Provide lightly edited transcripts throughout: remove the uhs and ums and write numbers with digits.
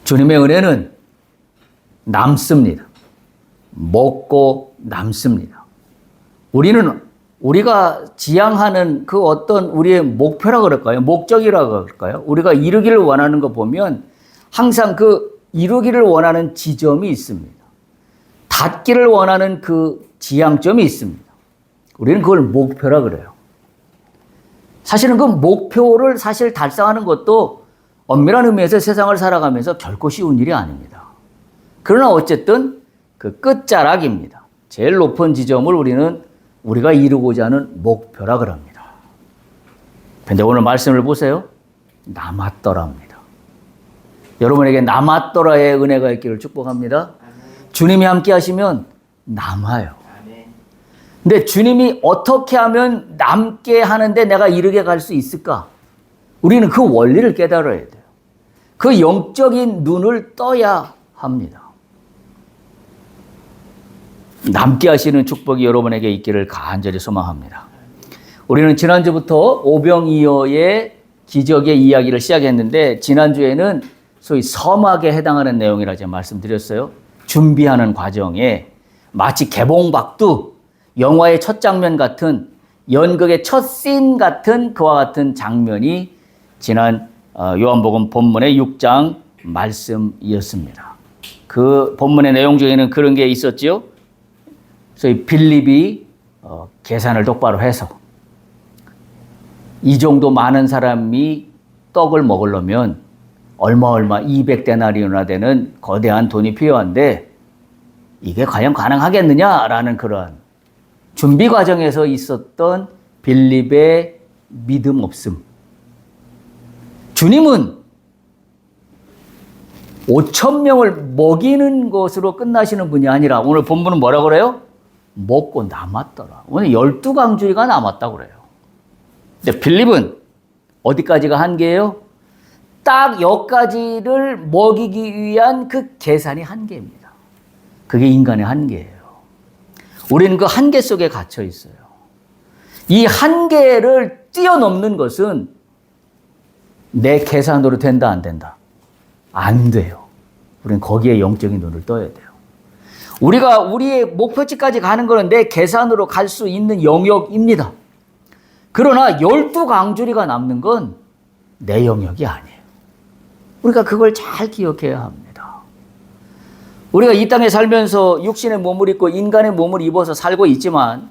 주님의 은혜는 남습니다. 먹고 남습니다. 우리가 지향하는 그 어떤 우리의 목표라 그럴까요? 목적이라 그럴까요? 우리가 이루기를 원하는 거 보면 항상 그 이루기를 원하는 지점이 있습니다. 닿기를 원하는 그 지향점이 있습니다. 우리는 그걸 목표라 그래요. 사실은 그 목표를 사실 달성하는 것도 엄밀한 의미에서 세상을 살아가면서 결코 쉬운 일이 아닙니다. 그러나 어쨌든 그 끝자락입니다. 제일 높은 지점을 우리가 이루고자 하는 목표라 그럽니다. 그런데 오늘 말씀을 보세요. 남았더라입니다. 여러분에게 남았더라의 은혜가 있기를 축복합니다. 주님이 함께 하시면 남아요. 근데 주님이 어떻게 하면 남게 하는데 내가 이르게 갈 수 있을까? 우리는 그 원리를 깨달아야 돼요. 그 영적인 눈을 떠야 합니다. 남게 하시는 축복이 여러분에게 있기를 간절히 소망합니다. 우리는 지난주부터 오병이어의 기적의 이야기를 시작했는데 지난주에는 소위 서막에 해당하는 내용이라 제가 말씀드렸어요. 준비하는 과정에 마치 개봉박두, 영화의 첫 장면 같은 연극의 첫 씬 같은 그와 같은 장면이 지난 요한복음 본문의 6장 말씀이었습니다. 그 본문의 내용 중에는 그런 게 있었지요. 소위 빌립이 계산을 똑바로 해서 이 정도 많은 사람이 떡을 먹으려면 얼마 200데나리온이나 되는 거대한 돈이 필요한데 이게 과연 가능하겠느냐라는 그런 준비 과정에서 있었던 빌립의 믿음 없음. 주님은 5,000명을 먹이는 것으로 끝나시는 분이 아니라 오늘 본문은 뭐라고 그래요? 먹고 남았더라. 오늘 12강주리가 남았다고 그래요. 근데 빌립은 어디까지가 한계예요? 딱 여기까지를 먹이기 위한 그 계산이 한계입니다. 그게 인간의 한계예요. 우리는 그 한계 속에 갇혀 있어요. 이 한계를 뛰어넘는 것은 내 계산으로 된다, 안 된다? 안 돼요. 우리는 거기에 영적인 눈을 떠야 돼요. 우리가 우리의 목표지까지 가는 것은 내 계산으로 갈 수 있는 영역입니다. 그러나 12강주리가 남는 건 내 영역이 아니에요. 우리가 그걸 잘 기억해야 합니다. 우리가 이 땅에 살면서 육신의 몸을 입고 인간의 몸을 입어서 살고 있지만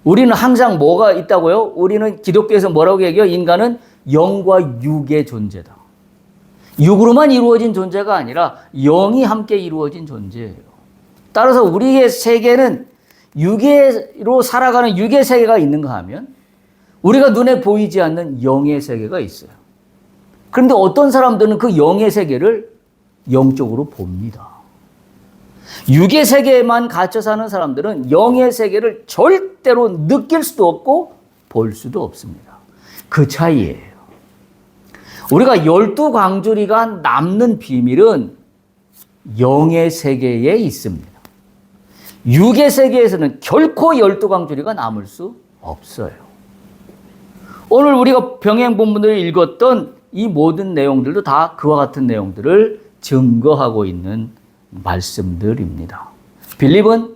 우리는 항상 뭐가 있다고요? 우리는 기독교에서 뭐라고 얘기해요? 인간은 영과 육의 존재다. 육으로만 이루어진 존재가 아니라 영이 함께 이루어진 존재예요. 따라서 우리의 세계는 육으로 살아가는 육의 세계가 있는가 하면 우리가 눈에 보이지 않는 영의 세계가 있어요. 그런데 어떤 사람들은 그 영의 세계를 영적으로 봅니다. 육의 세계에만 갇혀 사는 사람들은 영의 세계를 절대로 느낄 수도 없고 볼 수도 없습니다. 그 차이예요. 우리가 12강주리가 남는 비밀은 영의 세계에 있습니다. 육의 세계에서는 결코 12강주리가 남을 수 없어요. 오늘 우리가 병행 본문을 읽었던 이 모든 내용들도 다 그와 같은 내용들을 증거하고 있는 말씀들입니다. 빌립은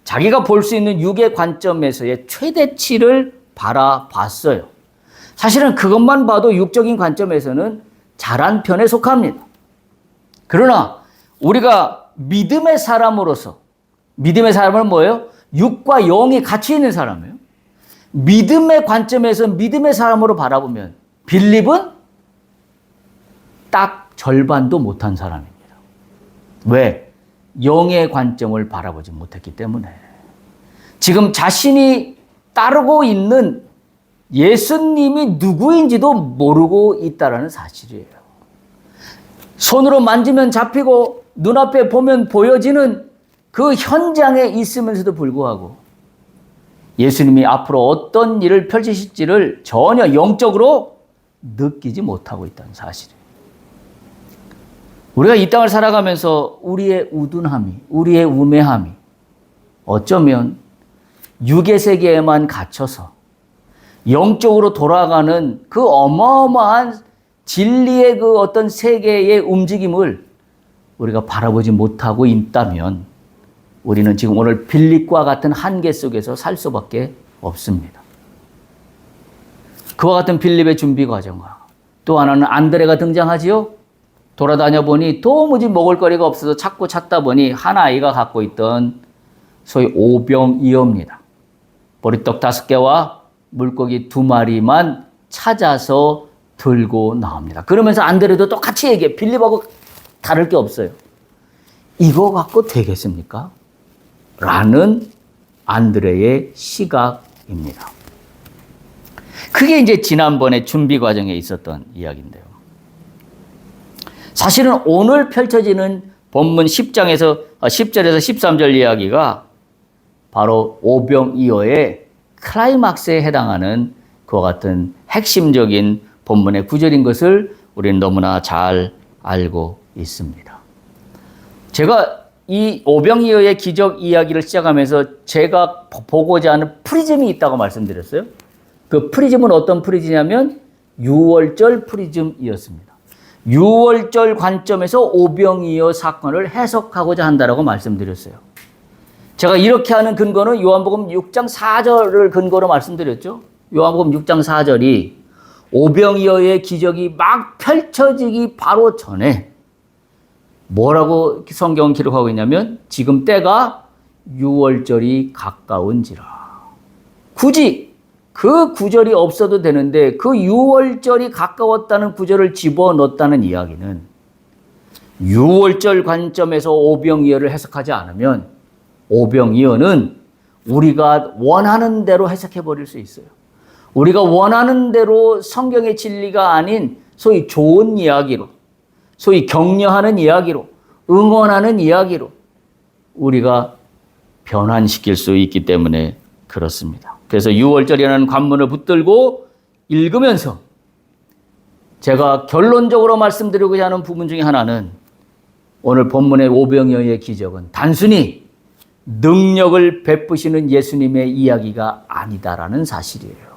자기가 볼 수 있는 육의 관점에서의 최대치를 바라봤어요. 사실은 그것만 봐도 육적인 관점에서는 잘한 편에 속합니다. 그러나 우리가 믿음의 사람으로서, 믿음의 사람은 뭐예요? 육과 영이 같이 있는 사람이에요. 믿음의 관점에서 믿음의 사람으로 바라보면 빌립은 딱 절반도 못한 사람입니다. 왜? 영의 관점을 바라보지 못했기 때문에. 지금 자신이 따르고 있는 예수님이 누구인지도 모르고 있다라는 사실이에요. 손으로 만지면 잡히고 눈앞에 보면 보여지는 그 현장에 있으면서도 불구하고 예수님이 앞으로 어떤 일을 펼치실지를 전혀 영적으로 느끼지 못하고 있다는 사실이에요. 우리가 이 땅을 살아가면서 우리의 우둔함이, 우리의 우매함이 어쩌면 육의 세계에만 갇혀서 영적으로 돌아가는 그 어마어마한 진리의 그 어떤 세계의 움직임을 우리가 바라보지 못하고 있다면 우리는 지금 오늘 빌립과 같은 한계 속에서 살 수밖에 없습니다. 그와 같은 빌립의 준비 과정과 또 하나는 안드레가 등장하지요. 돌아다녀 보니 도무지 먹을 거리가 없어서 찾고 찾다 보니 한 아이가 갖고 있던 소위 오병이어입니다. 보리떡 5개와 물고기 2마리만 찾아서 들고 나옵니다. 그러면서 안드레도 똑같이 얘기해. 빌립하고 다를 게 없어요. 이거 갖고 되겠습니까? 라는 안드레의 시각입니다. 그게 이제 지난번에 준비 과정에 있었던 이야기인데요. 사실은 오늘 펼쳐지는 본문 10절에서 13절 이야기가 바로 오병이어의 클라이막스에 해당하는 그와 같은 핵심적인 본문의 구절인 것을 우리는 너무나 잘 알고 있습니다. 제가 이 오병이어의 기적 이야기를 시작하면서 제가 보고자 하는 프리즘이 있다고 말씀드렸어요. 그 프리즘은 어떤 프리즘이냐면 6월절 프리즘이었습니다. 6월절 관점에서 오병이어 사건을 해석하고자 한다라고 말씀드렸어요. 제가 이렇게 하는 근거는 요한복음 6장 4절을 근거로 말씀드렸죠. 요한복음 6장 4절이 오병이어의 기적이 막 펼쳐지기 바로 전에 뭐라고 성경은 기록하고 있냐면 지금 때가 6월절이 가까운지라. 굳이 그 구절이 없어도 되는데 그 6월절이 가까웠다는 구절을 집어넣었다는 이야기는 6월절 관점에서 오병이어를 해석하지 않으면 오병이어는 우리가 원하는 대로 해석해 버릴 수 있어요. 우리가 원하는 대로 성경의 진리가 아닌 소위 좋은 이야기로, 소위 격려하는 이야기로, 응원하는 이야기로 우리가 변환시킬 수 있기 때문에 그렇습니다. 그래서 6월절이라는 관문을 붙들고 읽으면서 제가 결론적으로 말씀드리고자 하는 부분 중에 하나는 오늘 본문의 오병이어의 기적은 단순히 능력을 베푸시는 예수님의 이야기가 아니다라는 사실이에요.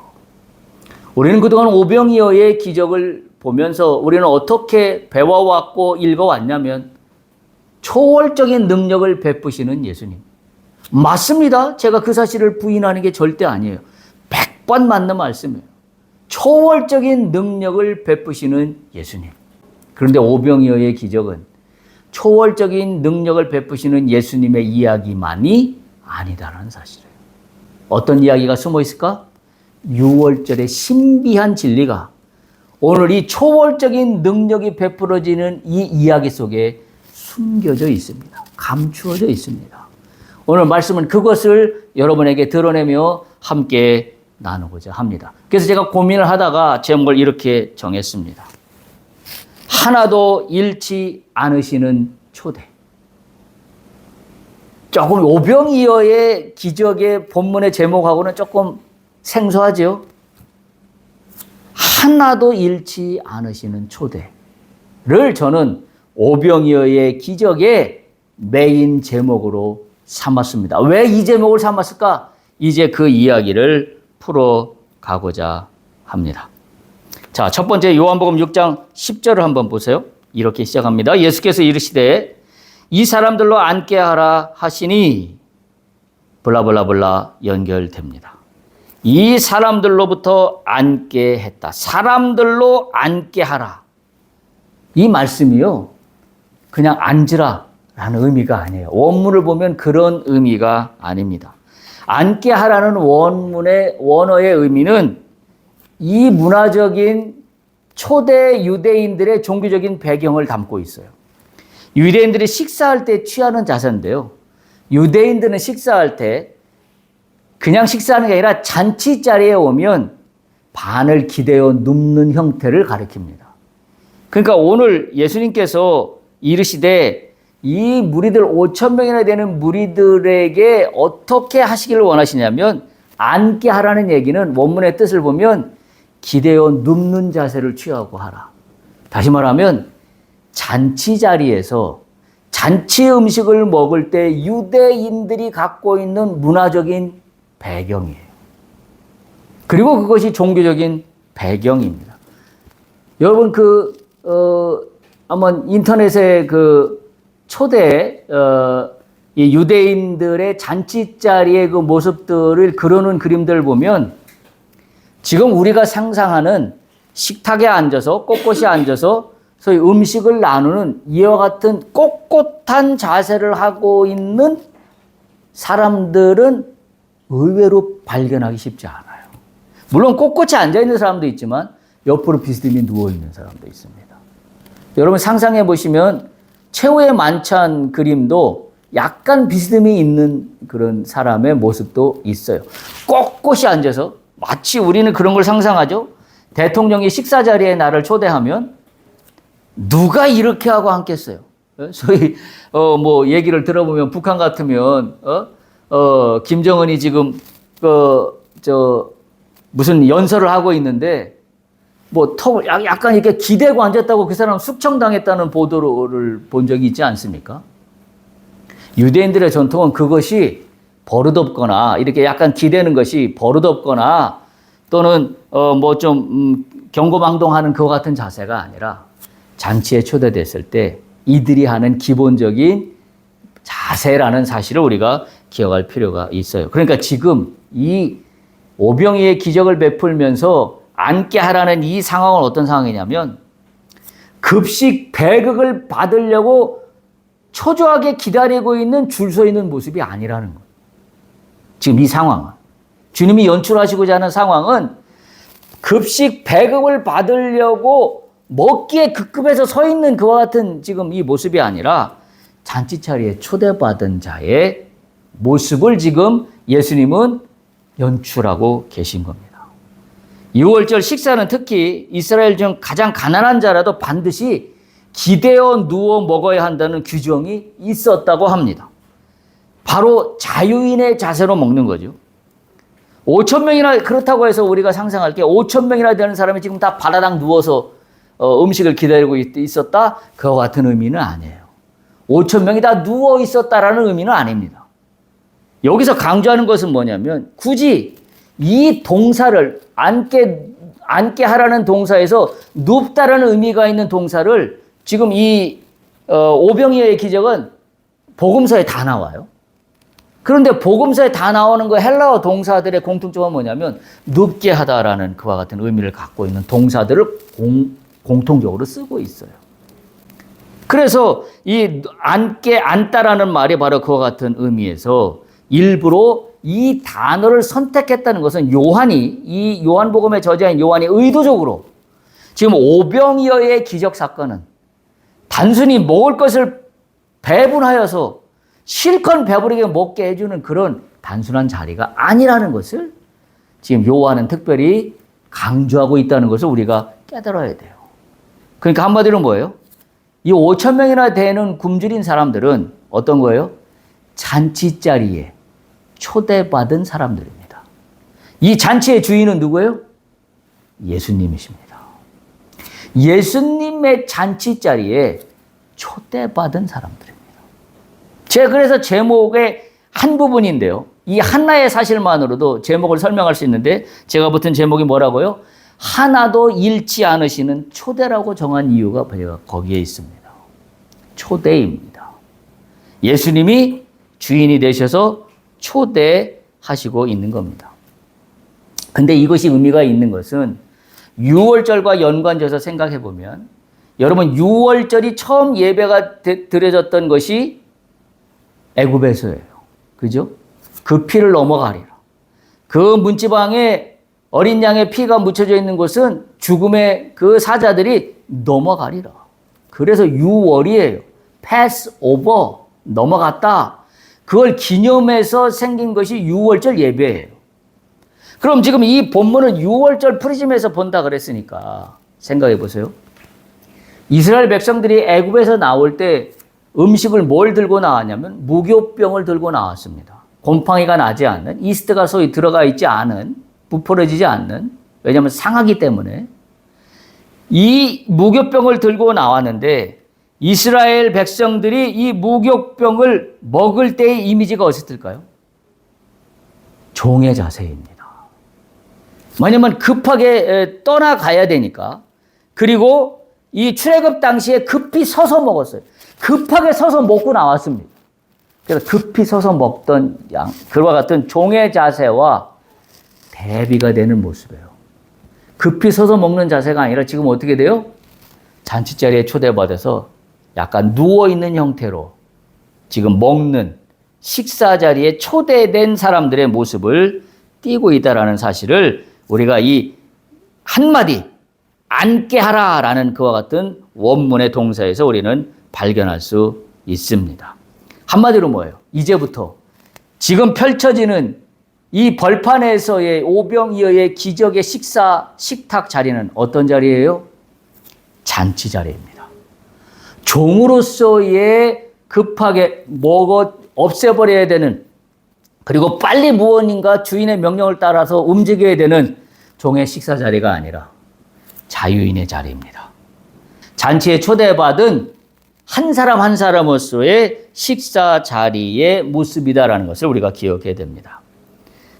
우리는 그동안 오병이어의 기적을 보면서 우리는 어떻게 배워왔고 읽어왔냐면 초월적인 능력을 베푸시는 예수님. 맞습니다. 제가 그 사실을 부인하는 게 절대 아니에요. 100번 맞는 말씀이에요. 초월적인 능력을 베푸시는 예수님. 그런데 오병이어의 기적은 초월적인 능력을 베푸시는 예수님의 이야기만이 아니다라는 사실이에요. 어떤 이야기가 숨어 있을까? 6월절의 신비한 진리가 오늘 이 초월적인 능력이 베풀어지는 이 이야기 속에 숨겨져 있습니다. 감추어져 있습니다. 오늘 말씀은 그것을 여러분에게 드러내며 함께 나누고자 합니다. 그래서 제가 고민을 하다가 제목을 이렇게 정했습니다. 하나도 잃지 않으시는 초대. 조금 오병이어의 기적의 본문의 제목하고는 조금 생소하죠? 하나도 잃지 않으시는 초대를 저는 오병이어의 기적의 메인 제목으로 삼았습니다. 왜 이 제목을 삼았을까? 이제 그 이야기를 풀어가고자 합니다. 자, 첫 번째 요한복음 6장 10절을 한번 보세요. 이렇게 시작합니다. 예수께서 이르시되 이 사람들로 앉게 하라 하시니 블라블라블라 연결됩니다. 이 사람들로부터 앉게 했다. 사람들로 앉게 하라. 이 말씀이요. 그냥 앉으라 라는 의미가 아니에요. 원문을 보면 그런 의미가 아닙니다. 앉게 하라는 원어의 의미는 이 문화적인 초대 유대인들의 종교적인 배경을 담고 있어요. 유대인들이 식사할 때 취하는 자세인데요. 유대인들은 식사할 때 그냥 식사하는 게 아니라 잔치 자리에 오면 반을 기대어 눕는 형태를 가리킵니다. 그러니까 오늘 예수님께서 이르시되 이 무리들 5천 명이나 되는 무리들에게 어떻게 하시기를 원하시냐면 앉게 하라는 얘기는 원문의 뜻을 보면 기대어 눕는 자세를 취하고 하라. 다시 말하면 잔치 자리에서 잔치 음식을 먹을 때 유대인들이 갖고 있는 문화적인 배경이에요. 그리고 그것이 종교적인 배경입니다. 여러분 한번 인터넷에 초대 이 유대인들의 잔치 자리의 그 모습들을 그려놓은 그림들을 보면 지금 우리가 상상하는 식탁에 앉아서 꼿꼿이 앉아서 소위 음식을 나누는 이와 같은 꼿꼿한 자세를 하고 있는 사람들은 의외로 발견하기 쉽지 않아요. 물론 꼿꼿이 앉아있는 사람도 있지만 옆으로 비스듬히 누워있는 사람도 있습니다. 여러분 상상해 보시면 최후의 만찬 그림도 약간 비스듬히 있는 그런 사람의 모습도 있어요. 꼿꼿이 앉아서 마치 우리는 그런 걸 상상하죠. 대통령이 식사 자리에 나를 초대하면 누가 이렇게 하고 앉겠어요? 소위 얘기를 들어보면 북한 같으면 김정은이 지금 무슨 연설을 하고 있는데 약간 이렇게 기대고 앉았다고 그 사람 숙청당했다는 보도를 본 적이 있지 않습니까? 유대인들의 전통은 그것이 버릇없거나 이렇게 약간 기대는 것이 버릇없거나 또는 경고망동하는 그와 같은 자세가 아니라 잔치에 초대됐을 때 이들이 하는 기본적인 자세라는 사실을 우리가 기억할 필요가 있어요. 그러니까 지금 이 오병이의 기적을 베풀면서 앉게 하라는 이 상황은 어떤 상황이냐면 급식 배극을 받으려고 초조하게 기다리고 있는 줄 서 있는 모습이 아니라는 거예요. 지금 이 상황은. 주님이 연출하시고자 하는 상황은 급식 배극을 받으려고 먹기에 급급해서 서 있는 그와 같은 지금 이 모습이 아니라 잔치 자리에 초대받은 자의 모습을 지금 예수님은 연출하고 계신 겁니다. 유월절 식사는 특히 이스라엘 중 가장 가난한 자라도 반드시 기대어 누워 먹어야 한다는 규정이 있었다고 합니다. 바로 자유인의 자세로 먹는 거죠. 5천 명이나 그렇다고 해서 우리가 상상할 게 5천 명이나 되는 사람이 지금 다 바다당 누워서 음식을 기다리고 있었다? 그와 같은 의미는 아니에요. 5천 명이 다 누워 있었다라는 의미는 아닙니다. 여기서 강조하는 것은 뭐냐면 굳이 이 동사를 앉게 하라는 동사에서 눕다라는 의미가 있는 동사를 지금 이 오병이어의 기적은 복음서에 다 나와요. 그런데 복음서에 다 나오는 그 헬라어 동사들의 공통점은 뭐냐면 눕게 하다라는 그와 같은 의미를 갖고 있는 동사들을 공통적으로 쓰고 있어요. 그래서 이 앉다라는 말이 바로 그와 같은 의미에서 일부러 이 단어를 선택했다는 것은 이 요한복음의 저자인 요한이 의도적으로 지금 오병이어의 기적 사건은 단순히 먹을 것을 배분하여서 실컷 배부르게 먹게 해주는 그런 단순한 자리가 아니라는 것을 지금 요한은 특별히 강조하고 있다는 것을 우리가 깨달아야 돼요. 그러니까 한마디로 뭐예요? 이 5천 명이나 되는 굶주린 사람들은 어떤 거예요? 잔치 자리에 초대받은 사람들입니다. 이 잔치의 주인은 누구예요? 예수님이십니다. 예수님의 잔치 자리에 초대받은 사람들입니다. 제가 그래서 제목의 한 부분인데요. 이 하나의 사실만으로도 제목을 설명할 수 있는데 제가 붙은 제목이 뭐라고요? 하나도 잃지 않으시는 초대라고 정한 이유가 거기에 있습니다. 초대입니다. 예수님이 주인이 되셔서 초대하시고 있는 겁니다. 근데 이것이 의미가 있는 것은 유월절과 연관져서 생각해 보면 여러분 유월절이 처음 예배가 드려졌던 것이 애굽에서예요. 그죠? 그 피를 넘어가리라. 그 문지방에 어린 양의 피가 묻혀져 있는 곳은 죽음의 그 사자들이 넘어가리라. 그래서 유월이에요. pass over, 넘어갔다. 그걸 기념해서 생긴 것이 유월절 예배예요. 그럼 지금 이 본문은 6월절 프리즘에서 본다 그랬으니까 생각해 보세요. 이스라엘 백성들이 애굽에서 나올 때 음식을 뭘 들고 나왔냐면 무교병을 들고 나왔습니다. 곰팡이가 나지 않는, 이스트가 소위 들어가 있지 않은, 부풀어지지 않는, 왜냐하면 상하기 때문에 이 무교병을 들고 나왔는데 이스라엘 백성들이 이 무교병을 먹을 때의 이미지가 어땠을까요? 종의 자세입니다. 왜냐하면 급하게 떠나가야 되니까. 그리고 이 출애굽 당시에 급히 서서 먹었어요. 급하게 서서 먹고 나왔습니다. 그래서 급히 서서 먹던 양, 그와 같은 종의 자세와 대비가 되는 모습이에요. 급히 서서 먹는 자세가 아니라 지금 어떻게 돼요? 잔치 자리에 초대받아서 약간 누워있는 형태로 지금 먹는 식사 자리에 초대된 사람들의 모습을 띄고 있다는 사실을 우리가 이 한마디 앉게 하라라는 그와 같은 원문의 동사에서 우리는 발견할 수 있습니다. 한마디로 뭐예요? 이제부터 지금 펼쳐지는 이 벌판에서의 오병이어의 기적의 식탁 자리는 어떤 자리예요? 잔치 자리입니다. 종으로서의 급하게 없애버려야 되는, 그리고 빨리 무언인가 주인의 명령을 따라서 움직여야 되는 종의 식사 자리가 아니라 자유인의 자리입니다. 잔치에 초대받은 한 사람 한 사람으로서의 식사 자리의 모습이다라는 것을 우리가 기억해야 됩니다.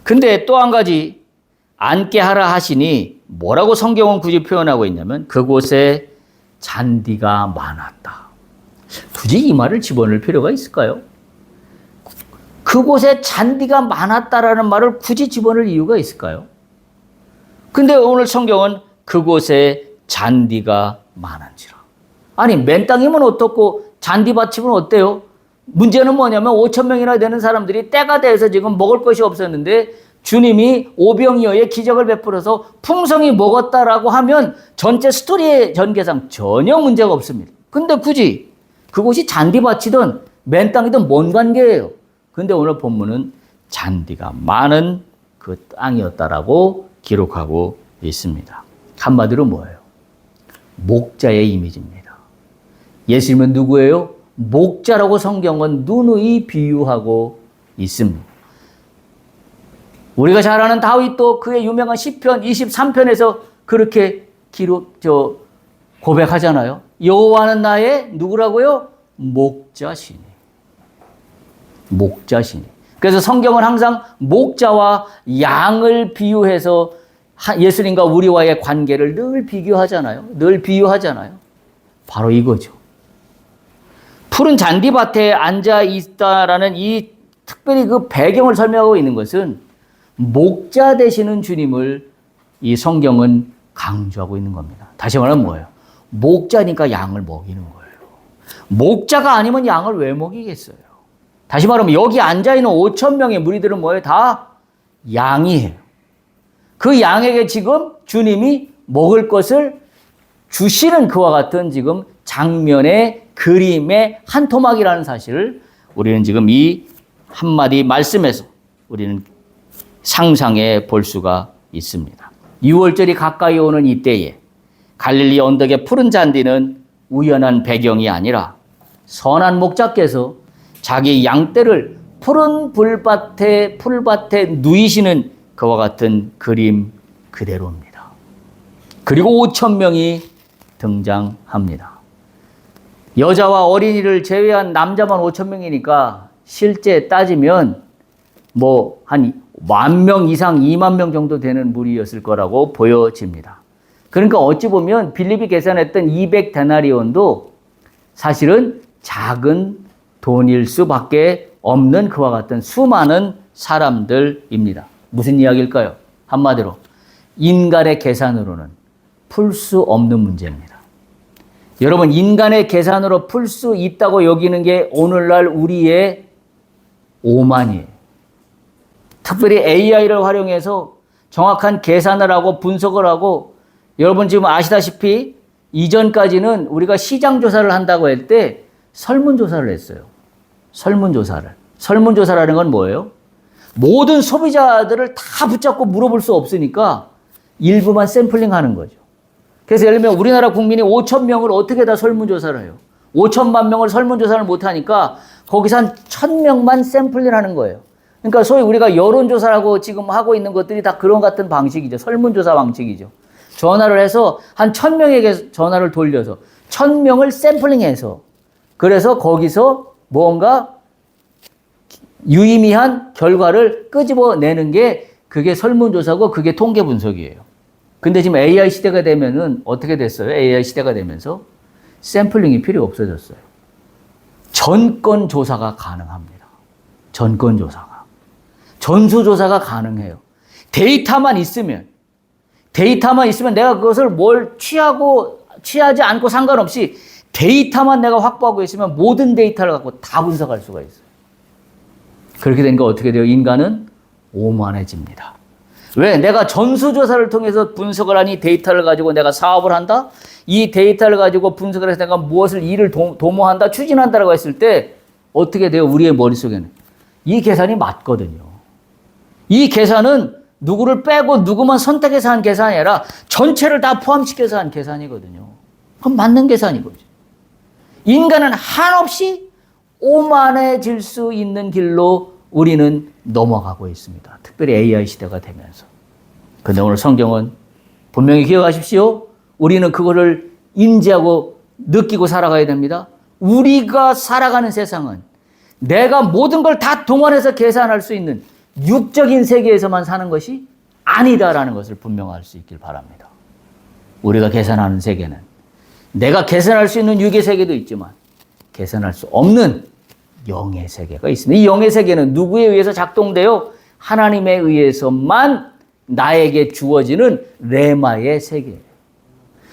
근데 또 한 가지 앉게 하라 하시니 뭐라고 성경은 굳이 표현하고 있냐면 그곳에 잔디가 많았다. 굳이 이 말을 집어넣을 필요가 있을까요? 그곳에 잔디가 많았다라는 말을 굳이 집어넣을 이유가 있을까요? 근데 오늘 성경은 그곳에 잔디가 많은지라. 아니, 맨 땅이면 어떻고 잔디밭이면 어때요? 문제는 뭐냐면 5천 명이나 되는 사람들이 때가 돼서 지금 먹을 것이 없었는데 주님이 오병이어의 기적을 베풀어서 풍성히 먹었다라고 하면 전체 스토리의 전개상 전혀 문제가 없습니다. 근데 굳이 그곳이 잔디밭이든 맨 땅이든 뭔 관계예요? 근데 오늘 본문은 잔디가 많은 그 땅이었다라고 기록하고 있습니다. 한마디로 뭐예요? 목자의 이미지입니다. 예수님은 누구예요? 목자라고 성경은 누누이 비유하고 있습니다. 우리가 잘 아는 다윗도 그의 유명한 시편 23편에서 그렇게 고백하잖아요. 여호와는 나의 누구라고요? 목자시니. 목자시니. 그래서 성경은 항상 목자와 양을 비유해서 예수님과 우리와의 관계를 늘 비교하잖아요. 늘 비유하잖아요. 바로 이거죠. 푸른 잔디밭에 앉아 있다라는 이 특별히 그 배경을 설명하고 있는 것은 목자 되시는 주님을 이 성경은 강조하고 있는 겁니다. 다시 말하면 뭐예요? 목자니까 양을 먹이는 거예요. 목자가 아니면 양을 왜 먹이겠어요? 다시 말하면 여기 앉아있는 5천 명의 무리들은 뭐예요? 다 양이에요. 그 양에게 지금 주님이 먹을 것을 주시는 그와 같은 지금 장면의 그림의 한 토막이라는 사실을 우리는 지금 이 한마디 말씀에서 우리는 상상해 볼 수가 있습니다. 6월절이 가까이 오는 이때에 갈릴리 언덕의 푸른 잔디는 우연한 배경이 아니라 선한 목자께서 자기 양떼를 푸른 풀밭에 누이시는 그와 같은 그림 그대로입니다. 그리고 5천 명이 등장합니다. 여자와 어린이를 제외한 남자만 5천 명이니까 실제 따지면 뭐 한 10,000명 이상 2만 명 정도 되는 무리였을 거라고 보여집니다. 그러니까 어찌 보면 빌립이 계산했던 200데나리온도 사실은 작은 돈일 수밖에 없는 그와 같은 수많은 사람들입니다. 무슨 이야기일까요? 한마디로 인간의 계산으로는 풀 수 없는 문제입니다. 여러분, 인간의 계산으로 풀 수 있다고 여기는 게 오늘날 우리의 오만이에요. 특별히 AI를 활용해서 정확한 계산을 하고 분석을 하고, 여러분 지금 아시다시피 이전까지는 우리가 시장 조사를 한다고 할 때 설문조사를 했어요. 설문조사라는 건 뭐예요? 모든 소비자들을 다 붙잡고 물어볼 수 없으니까 일부만 샘플링 하는 거죠. 그래서 예를 들면 우리나라 국민이 5천 명을 어떻게 다 설문조사를 해요? 5천만 명을 설문조사를 못하니까 거기서 한 1,000명만 샘플링 하는 거예요. 그러니까 소위 우리가 여론조사라고 지금 하고 있는 것들이 다 그런 같은 방식이죠. 설문조사 방식이죠. 전화를 해서 한 1,000명에게 전화를 돌려서 1,000명을 샘플링해서 그래서 거기서 뭔가 유의미한 결과를 끄집어내는 게 그게 설문조사고 그게 통계 분석이에요. 근데 지금 AI 시대가 되면은 어떻게 됐어요? AI 시대가 되면서 샘플링이 필요 없어졌어요. 전권 조사가 가능합니다. 전권 조사가. 전수조사가 가능해요. 데이터만 있으면 내가 그것을 뭘 취하지 않고 상관없이 데이터만 내가 확보하고 있으면 모든 데이터를 갖고 다 분석할 수가 있어요. 그렇게 되니까 어떻게 돼요? 인간은 오만해집니다. 왜? 내가 전수조사를 통해서 분석을 하니 데이터를 가지고 내가 사업을 한다? 이 데이터를 가지고 분석을 해서 내가 무엇을 일을 도모한다, 추진한다라고 했을 때 어떻게 돼요? 우리의 머릿속에는. 이 계산이 맞거든요. 이 계산은 누구를 빼고 누구만 선택해서 한 계산이 아니라 전체를 다 포함시켜서 한 계산이거든요. 그럼 맞는 계산이거죠. 인간은 한없이 오만해질 수 있는 길로 우리는 넘어가고 있습니다. 특별히 AI 시대가 되면서. 그런데 오늘 성경은 분명히 기억하십시오. 우리는 그거를 인지하고 느끼고 살아가야 됩니다. 우리가 살아가는 세상은 내가 모든 걸 다 동원해서 계산할 수 있는 육적인 세계에서만 사는 것이 아니다라는 것을 분명할 수 있길 바랍니다. 우리가 계산하는 세계는 내가 계산할 수 있는 육의 세계도 있지만 계산할 수 없는 영의 세계가 있습니다. 이 영의 세계는 누구에 의해서 작동되어 하나님에 의해서만 나에게 주어지는 레마의 세계예요.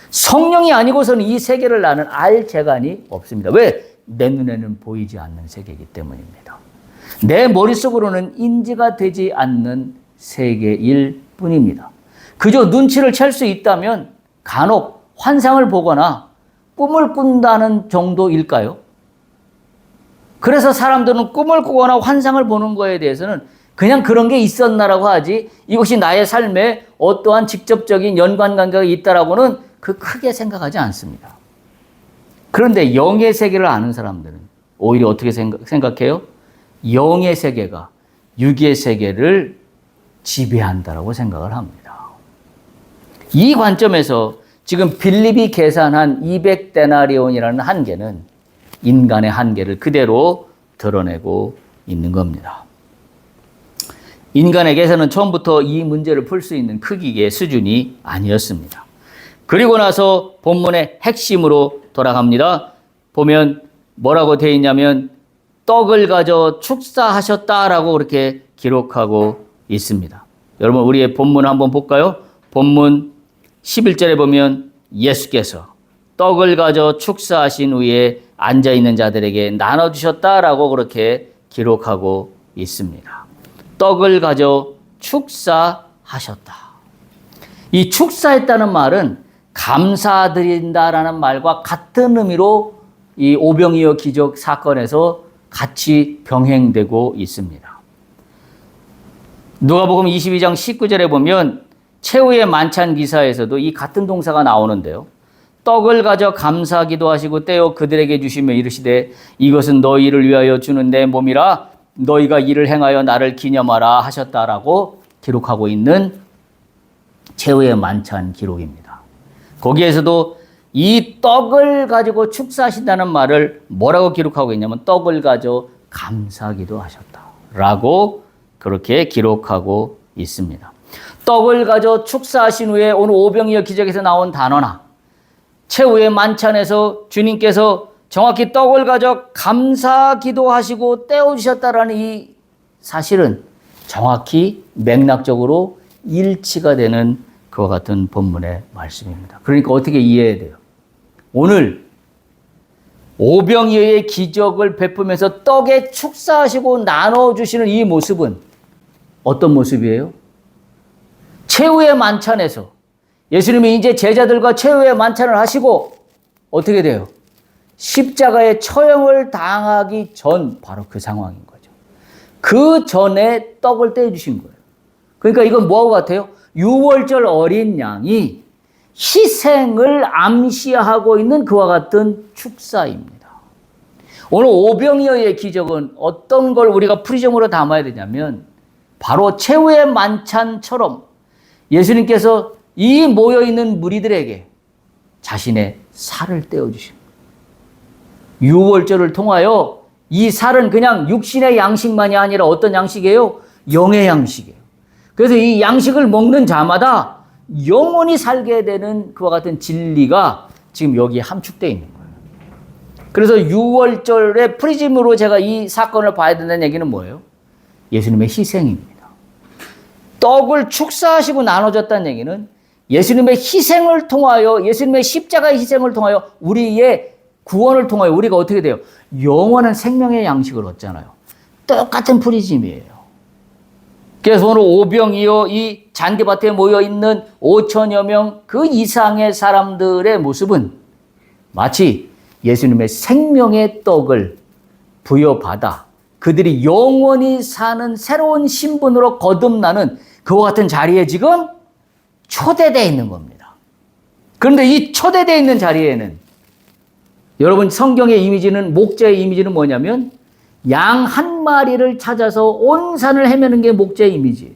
성령이 아니고서는 이 세계를 나는 알 재간이 없습니다. 왜? 내 눈에는 보이지 않는 세계이기 때문입니다. 내 머릿속으로는 인지가 되지 않는 세계일 뿐입니다. 그저 눈치를 챌 수 있다면 간혹 환상을 보거나 꿈을 꾼다는 정도일까요? 그래서 사람들은 꿈을 꾸거나 환상을 보는 거에 대해서는 그냥 그런 게 있었나라고 하지 이것이 나의 삶에 어떠한 직접적인 연관관계가 있다라고는 그 크게 생각하지 않습니다. 그런데 영의 세계를 아는 사람들은 오히려 어떻게 생각해요? 영의 세계가 육의 세계를 지배한다라고 생각을 합니다. 이 관점에서 지금 빌립이 계산한 200데나리온이라는 한계는 인간의 한계를 그대로 드러내고 있는 겁니다. 인간에게서는 처음부터 이 문제를 풀 수 있는 크기의 수준이 아니었습니다. 그리고 나서 본문의 핵심으로 돌아갑니다. 보면 뭐라고 되어 있냐면 떡을 가져 축사하셨다라고 그렇게 기록하고 있습니다. 여러분 우리의 본문 한번 볼까요? 본문 11절에 보면 예수께서 떡을 가져 축사하신 후에 앉아있는 자들에게 나눠주셨다라고 그렇게 기록하고 있습니다. 떡을 가져 축사하셨다. 이 축사했다는 말은 감사드린다라는 말과 같은 의미로 이 오병이어 기적 사건에서 같이 병행되고 있습니다. 누가복음 22장 19절에 보면 최후의 만찬 기사에서도 이 같은 동사가 나오는데요. 떡을 가져 감사기도 하시고 떼어 그들에게 주시며 이르시되 이것은 너희를 위하여 주는 내 몸이라 너희가 이를 행하여 나를 기념하라 하셨다라고 기록하고 있는 최후의 만찬 기록입니다. 거기에서도 이 떡을 가지고 축사하신다는 말을 뭐라고 기록하고 있냐면 떡을 가져 감사기도 하셨다라고 그렇게 기록하고 있습니다. 떡을 가져 축사하신 후에 오늘 오병이어 기적에서 나온 단어나 최후의 만찬에서 주님께서 정확히 떡을 가져 감사기도 하시고 떼어주셨다라는 이 사실은 정확히 맥락적으로 일치가 되는 그와 같은 본문의 말씀입니다. 그러니까 어떻게 이해해야 돼요? 오늘 오병이어의 기적을 베푸면서 떡에 축사하시고 나눠주시는 이 모습은 어떤 모습이에요? 최후의 만찬에서 예수님이 이제 제자들과 최후의 만찬을 하시고 어떻게 돼요? 십자가의 처형을 당하기 전 바로 그 상황인 거죠. 그 전에 떡을 떼어주신 거예요. 그러니까 이건 뭐하고 같아요? 유월절 어린 양이 희생을 암시하고 있는 그와 같은 축사입니다. 오늘 오병이어의 기적은 어떤 걸 우리가 프리즘으로 담아야 되냐면 바로 최후의 만찬처럼 예수님께서 이 모여있는 무리들에게 자신의 살을 떼어주신 거예요. 유월절을 통하여 이 살은 그냥 육신의 양식만이 아니라 어떤 양식이에요? 영의 양식이에요. 그래서 이 양식을 먹는 자마다 영원히 살게 되는 그와 같은 진리가 지금 여기에 함축되어 있는 거예요. 그래서 유월절의 프리즘으로 제가 이 사건을 봐야 된다는 얘기는 뭐예요? 예수님의 희생입니다. 떡을 축사하시고 나눠줬다는 얘기는 예수님의 희생을 통하여, 예수님의 십자가의 희생을 통하여 우리의 구원을 통하여 우리가 어떻게 돼요? 영원한 생명의 양식을 얻잖아요. 똑같은 프리즘이에요. 그래서 오늘 오병이어 이 잔디밭에 모여있는 5천여 명 그 이상의 사람들의 모습은 마치 예수님의 생명의 떡을 부여받아 그들이 영원히 사는 새로운 신분으로 거듭나는 그와 같은 자리에 지금 초대되어 있는 겁니다. 그런데 이 초대되어 있는 자리에는 여러분 성경의 이미지는, 목자의 이미지는 뭐냐면 양 한 마리를 찾아서 온 산을 헤매는 게 목자의 이미지예요.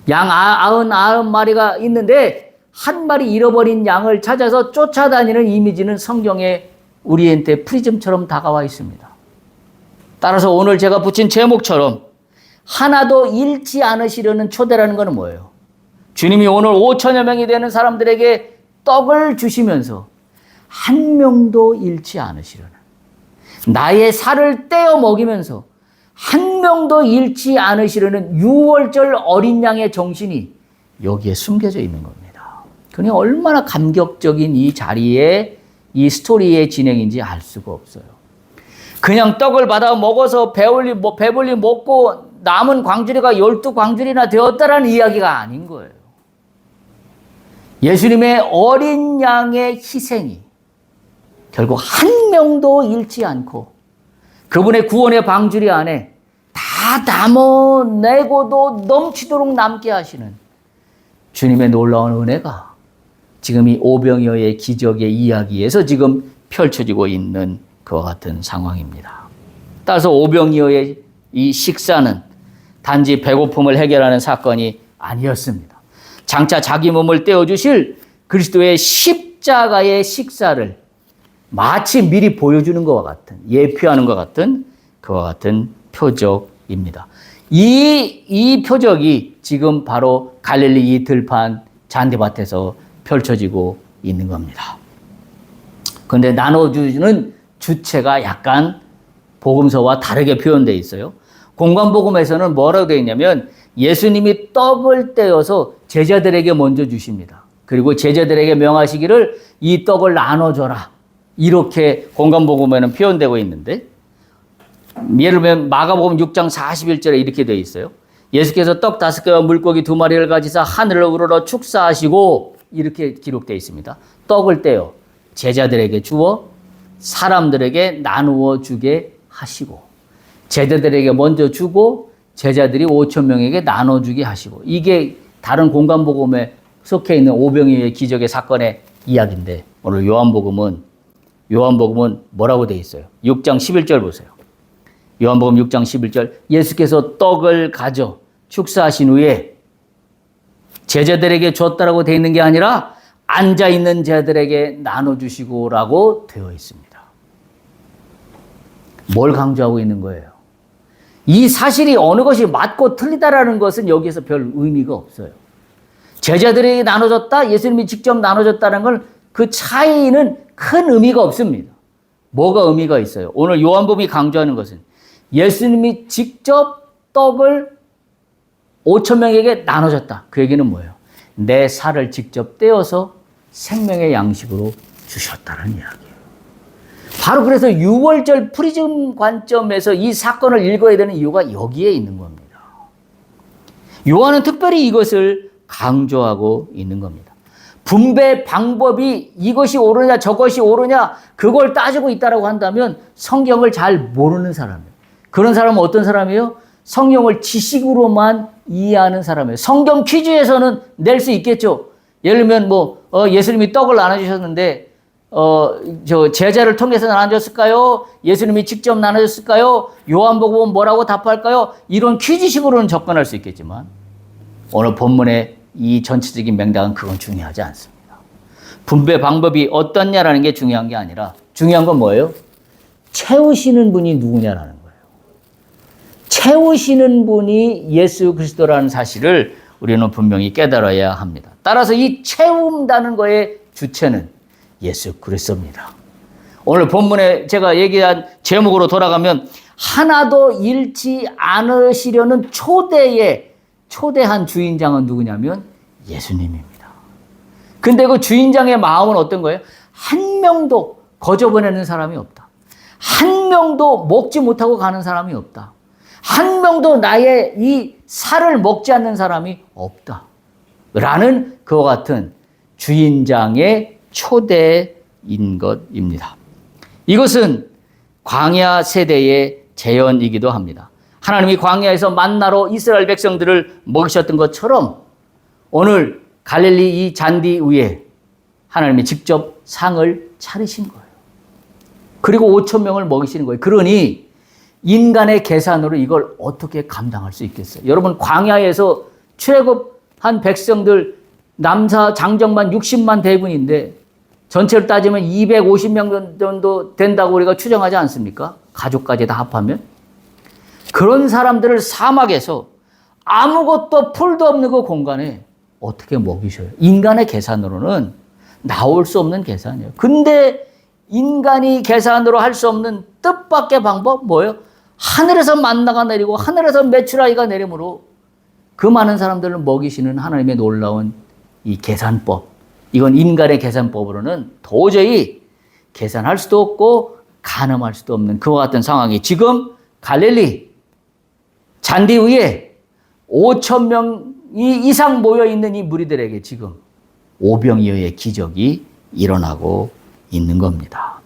양 99마리가 있는데 한 마리 잃어버린 양을 찾아서 쫓아다니는 이미지는 성경에 우리한테 프리즘처럼 다가와 있습니다. 따라서 오늘 제가 붙인 제목처럼 하나도 잃지 않으시려는 초대라는 것은 뭐예요? 주님이 오늘 5천여 명이 되는 사람들에게 떡을 주시면서 한 명도 잃지 않으시려는, 나의 살을 떼어 먹이면서 한 명도 잃지 않으시려는 유월절 어린 양의 정신이 여기에 숨겨져 있는 겁니다. 그러니 얼마나 감격적인 이 자리에 이 스토리의 진행인지 알 수가 없어요. 그냥 떡을 받아 먹어서 배불리 먹고 남은 광주리가 12광주리나 되었다라는 이야기가 아닌 거예요. 예수님의 어린 양의 희생이 결국 한 명도 잃지 않고 그분의 구원의 방주리 안에 다 담아내고도 넘치도록 남게 하시는 주님의 놀라운 은혜가 지금 이 오병이어의 기적의 이야기에서 지금 펼쳐지고 있는 그와 같은 상황입니다. 따라서 오병이어의 이 식사는 단지 배고픔을 해결하는 사건이 아니었습니다. 장차 자기 몸을 떼어주실 그리스도의 십자가의 식사를 마치 미리 보여주는 것과 같은, 예표하는 것 같은 그와 같은 표적입니다. 이 표적이 지금 바로 갈릴리 이 들판 잔디밭에서 펼쳐지고 있는 겁니다. 그런데 나눠주는 주체가 약간 복음서와 다르게 표현되어 있어요. 공관복음에서는 뭐라고 되어 있냐면 예수님이 떡을 떼어서 제자들에게 먼저 주십니다. 그리고 제자들에게 명하시기를 이 떡을 나눠줘라. 이렇게 공관복음에는 표현되고 있는데, 예를 들면 마가복음 6장 41절에 이렇게 되어 있어요. 예수께서 떡 5개와 물고기 2마리를 가지사 하늘을 우러러 축사하시고, 이렇게 기록되어 있습니다. 떡을 떼어 제자들에게 주어 사람들에게 나누어 주게 하시고, 제자들에게 먼저 주고 제자들이 5천 명에게 나눠주게 하시고, 이게 다른 공관복음에 속해 있는 오병이어의 기적의 사건의 이야기인데, 오늘 요한복음은 뭐라고 되어 있어요? 6장 11절 보세요. 요한복음 6장 11절, 예수께서 떡을 가져 축사하신 후에 제자들에게 줬다라고 되어 있는 게 아니라 앉아있는 제자들에게 나눠주시고라고 되어 있습니다. 뭘 강조하고 있는 거예요? 이 사실이 어느 것이 맞고 틀리다라는 것은 여기에서 별 의미가 없어요. 제자들에게 나눠줬다, 예수님이 직접 나눠줬다는 걸 그 차이는 큰 의미가 없습니다. 뭐가 의미가 있어요? 오늘 요한복음이 강조하는 것은 예수님이 직접 떡을 5천 명에게 나눠줬다. 그 얘기는 뭐예요? 내 살을 직접 떼어서 생명의 양식으로 주셨다는 이야기예요. 바로 그래서 유월절 프리즘 관점에서 이 사건을 읽어야 되는 이유가 여기에 있는 겁니다. 요한은 특별히 이것을 강조하고 있는 겁니다. 분배 방법이 이것이 옳으냐 저것이 옳으냐 그걸 따지고 있다고 한다면 성경을 잘 모르는 사람이에요. 그런 사람은 어떤 사람이에요? 성경을 지식으로만 이해하는 사람이에요. 성경 퀴즈에서는 낼 수 있겠죠. 예를 들면 예수님이 떡을 나눠주셨는데 제자를 통해서 나눠줬을까요? 예수님이 직접 나눠줬을까요? 요한복음은 뭐라고 답할까요? 이런 퀴즈식으로는 접근할 수 있겠지만 오늘 본문의 이 전체적인 맥락은 그건 중요하지 않습니다. 분배 방법이 어떻냐라는 게 중요한 게 아니라 중요한 건 뭐예요? 채우시는 분이 누구냐라는 거예요. 채우시는 분이 예수 그리스도라는 사실을 우리는 분명히 깨달아야 합니다. 따라서 이 채운다는 거의 주체는 예수 그리스도입니다. 오늘 본문에 제가 얘기한 제목으로 돌아가면 하나도 잃지 않으시려는 초대한 주인장은 누구냐면 예수님입니다. 근데 그 주인장의 마음은 어떤 거예요? 한 명도 거저보내는 사람이 없다. 한 명도 먹지 못하고 가는 사람이 없다. 한 명도 나의 이 살을 먹지 않는 사람이 없다. 라는 그와 같은 주인장의 초대인 것입니다. 이것은 광야 세대의 재현이기도 합니다. 하나님이 광야에서 만나로 이스라엘 백성들을 먹이셨던 것처럼 오늘 갈릴리 이 잔디 위에 하나님이 직접 상을 차리신 거예요. 그리고 5,000명을 먹이시는 거예요. 그러니 인간의 계산으로 이걸 어떻게 감당할 수 있겠어요? 여러분 광야에서 출애굽한 백성들 남사 장정만 60만 대군인데 전체를 따지면 250명 정도 된다고 우리가 추정하지 않습니까? 가족까지 다 합하면. 그런 사람들을 사막에서 아무것도 풀도 없는 그 공간에 어떻게 먹이셔요? 인간의 계산으로는 나올 수 없는 계산이에요. 근데 인간이 계산으로 할 수 없는 뜻밖의 방법 뭐예요? 하늘에서 만나가 내리고 하늘에서 메추라기가 내림으로 그 많은 사람들을 먹이시는 하나님의 놀라운 이 계산법. 이건 인간의 계산법으로는 도저히 계산할 수도 없고 가늠할 수도 없는 그와 같은 상황이 지금 갈릴리 잔디 위에 5,000명 이상 모여있는 이 무리들에게 지금 오병이어의 기적이 일어나고 있는 겁니다.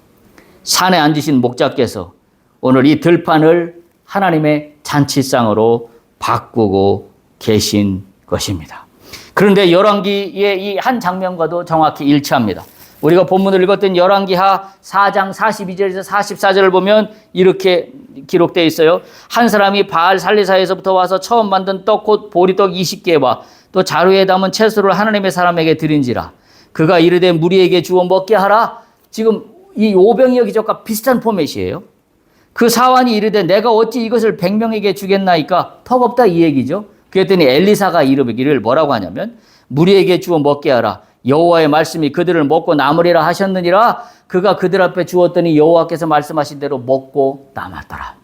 산에 앉으신 목자께서 오늘 이 들판을 하나님의 잔치상으로 바꾸고 계신 것입니다. 그런데 열왕기의 이 한 장면과도 정확히 일치합니다. 우리가 본문을 읽었던 열왕기하 4장 42절에서 44절을 보면 이렇게 기록되어 있어요. 한 사람이 바알 살리사에서부터 와서 처음 만든 떡 곧 보리떡 20개와 또 자루에 담은 채소를 하나님의 사람에게 드린지라. 그가 이르되 무리에게 주어 먹게 하라. 지금 이 오병이어 기적과 비슷한 포맷이에요. 그 사환이 이르되 내가 어찌 이것을 100명에게 주겠나이까? 턱없다 이 얘기죠. 그랬더니 엘리사가 이르기를 뭐라고 하냐면 무리에게 주어 먹게 하라. 여호와의 말씀이 그들을 먹고 남으리라 하셨느니라. 그가 그들 앞에 주었더니 여호와께서 말씀하신 대로 먹고 남았더라.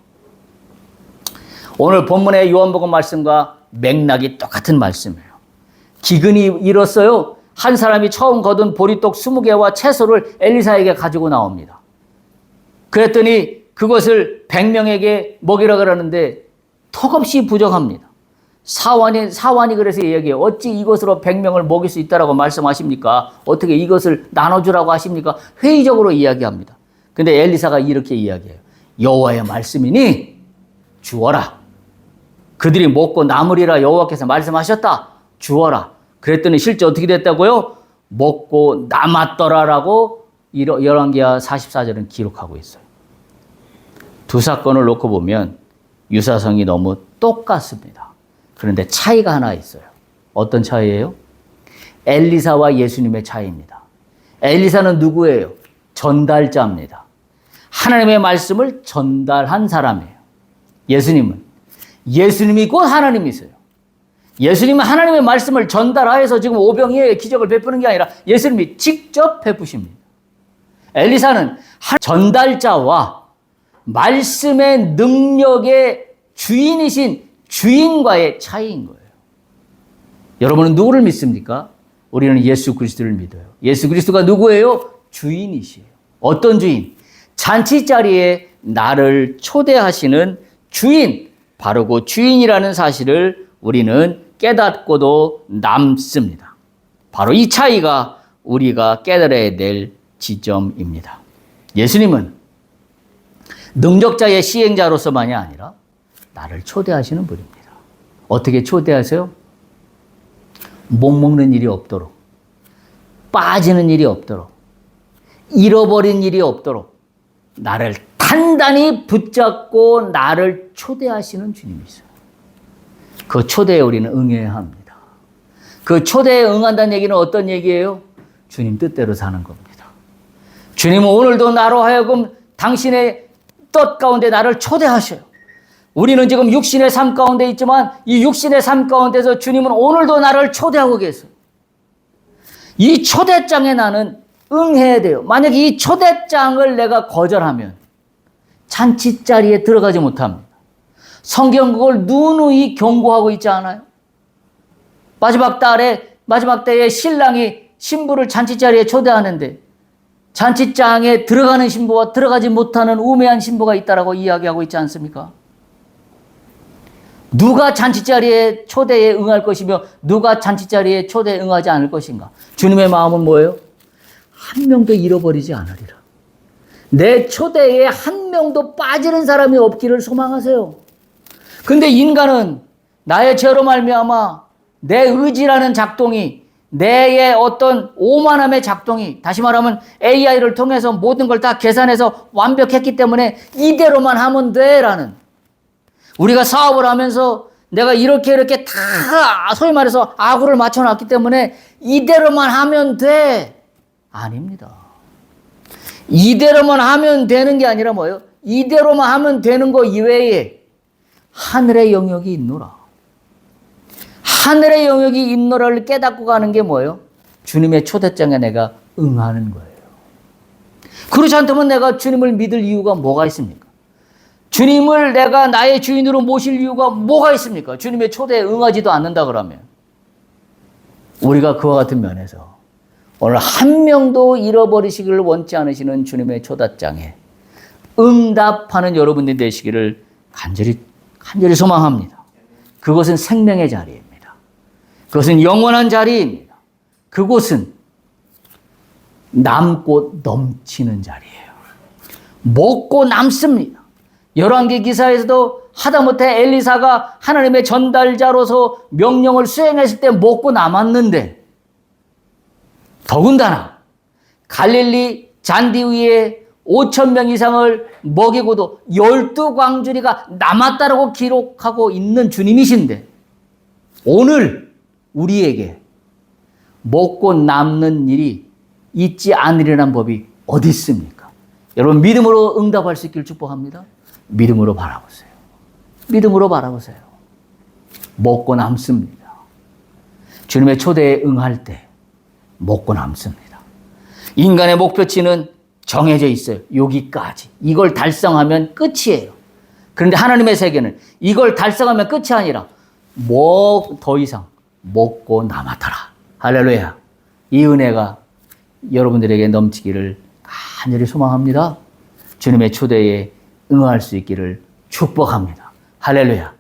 오늘 본문의 요한복음 말씀과 맥락이 똑같은 말씀이에요. 기근이 일었어요. 한 사람이 처음 거둔 보리떡 20개와 채소를 엘리사에게 가지고 나옵니다. 그랬더니 그것을 100명에게 먹이라 그러는데 턱없이 부족합니다. 사환이 그래서 이야기해요. 어찌 이것으로 100명을 먹일 수 있다라고 말씀하십니까? 어떻게 이것을 나눠주라고 하십니까? 회의적으로 이야기합니다. 근데 엘리사가 이렇게 이야기해요. 여호와의 말씀이니 주어라. 그들이 먹고 남으리라 여호와께서 말씀하셨다. 주어라. 그랬더니 실제 어떻게 됐다고요? 먹고 남았더라라고 열왕기하 44절은 기록하고 있어요. 두 사건을 놓고 보면 유사성이 너무 똑같습니다. 그런데 차이가 하나 있어요. 어떤 차이예요? 엘리사와 예수님의 차이입니다. 엘리사는 누구예요? 전달자입니다. 하나님의 말씀을 전달한 사람이에요. 예수님이 곧 하나님이세요. 예수님은 하나님의 말씀을 전달하여서 지금 오병이어의 기적을 베푸는 게 아니라 예수님이 직접 베푸십니다. 엘리사는 전달자와 말씀의 능력의 주인이신 주인과의 차이인 거예요. 여러분은 누구를 믿습니까? 우리는 예수 그리스도를 믿어요. 예수 그리스도가 누구예요? 주인이시에요. 어떤 주인? 잔치자리에 나를 초대하시는 주인, 바로 그 주인이라는 사실을 우리는 깨닫고도 남습니다. 바로 이 차이가 우리가 깨달아야 될 지점입니다. 예수님은 능력자의 시행자로서만이 아니라 나를 초대하시는 분입니다. 어떻게 초대하세요? 못 먹는 일이 없도록, 빠지는 일이 없도록, 잃어버린 일이 없도록 나를 단단히 붙잡고 나를 초대하시는 주님이세요. 그 초대에 우리는 응해야 합니다. 그 초대에 응한다는 얘기는 어떤 얘기예요? 주님 뜻대로 사는 겁니다. 주님은 오늘도 나로 하여금 당신의 뜻 가운데 나를 초대하셔요. 우리는 지금 육신의 삶 가운데 있지만 이 육신의 삶 가운데서 주님은 오늘도 나를 초대하고 계세요. 이 초대장에 나는 응해야 돼요. 만약에 이 초대장을 내가 거절하면 잔치자리에 들어가지 못합니다. 성경 그걸 누누이 경고하고 있지 않아요? 마지막 때에 신랑이 신부를 잔치자리에 초대하는데 잔치장에 들어가는 신부와 들어가지 못하는 우매한 신부가 있다라고 이야기하고 있지 않습니까? 누가 잔치자리에 초대에 응할 것이며 누가 잔치자리에 초대에 응하지 않을 것인가? 주님의 마음은 뭐예요? 한 명도 잃어버리지 않으리라. 내 초대에 한 명도 빠지는 사람이 없기를 소망하세요. 근데 인간은 나의 죄로 말미암아 내 의지라는 작동이, 내의 어떤 오만함의 작동이, 다시 말하면 AI를 통해서 모든 걸 다 계산해서 완벽했기 때문에 이대로만 하면 돼라는, 우리가 사업을 하면서 내가 이렇게 다 소위 말해서 아구를 맞춰놨기 때문에 이대로만 하면 돼. 아닙니다. 이대로만 하면 되는 게 아니라 뭐예요? 이대로만 하면 되는 거 이외에 하늘의 영역이 있노라. 하늘의 영역이 있노라를 깨닫고 가는 게 뭐예요? 주님의 초대장에 내가 응하는 거예요. 그렇지 않다면 내가 주님을 믿을 이유가 뭐가 있습니까? 주님을 내가 나의 주인으로 모실 이유가 뭐가 있습니까? 주님의 초대에 응하지도 않는다 그러면. 우리가 그와 같은 면에서 오늘 한 명도 잃어버리시기를 원치 않으시는 주님의 초대장에 응답하는 여러분들이 되시기를 간절히 소망합니다. 그것은 생명의 자리입니다. 그것은 영원한 자리입니다. 그곳은 남고 넘치는 자리예요. 먹고 남습니다. 열왕기 기사에서도 하다못해 엘리사가 하나님의 전달자로서 명령을 수행했을 때 먹고 남았는데, 더군다나 갈릴리 잔디 위에 5,000명 이상을 먹이고도 12광주리가 남았다라고 기록하고 있는 주님이신데, 오늘 우리에게 먹고 남는 일이 있지 않으리라는 법이 어디 있습니까? 여러분, 믿음으로 응답할 수 있기를 축복합니다. 믿음으로 바라보세요. 믿음으로 바라보세요. 먹고 남습니다. 주님의 초대에 응할 때 먹고 남습니다. 인간의 목표치는 정해져 있어요. 여기까지. 이걸 달성하면 끝이에요. 그런데 하나님의 세계는 이걸 달성하면 끝이 아니라 더 이상 먹고 남았더라. 할렐루야. 이 은혜가 여러분들에게 넘치기를 간절히 소망합니다. 주님의 초대에 응할 수 있기를 축복합니다. 할렐루야.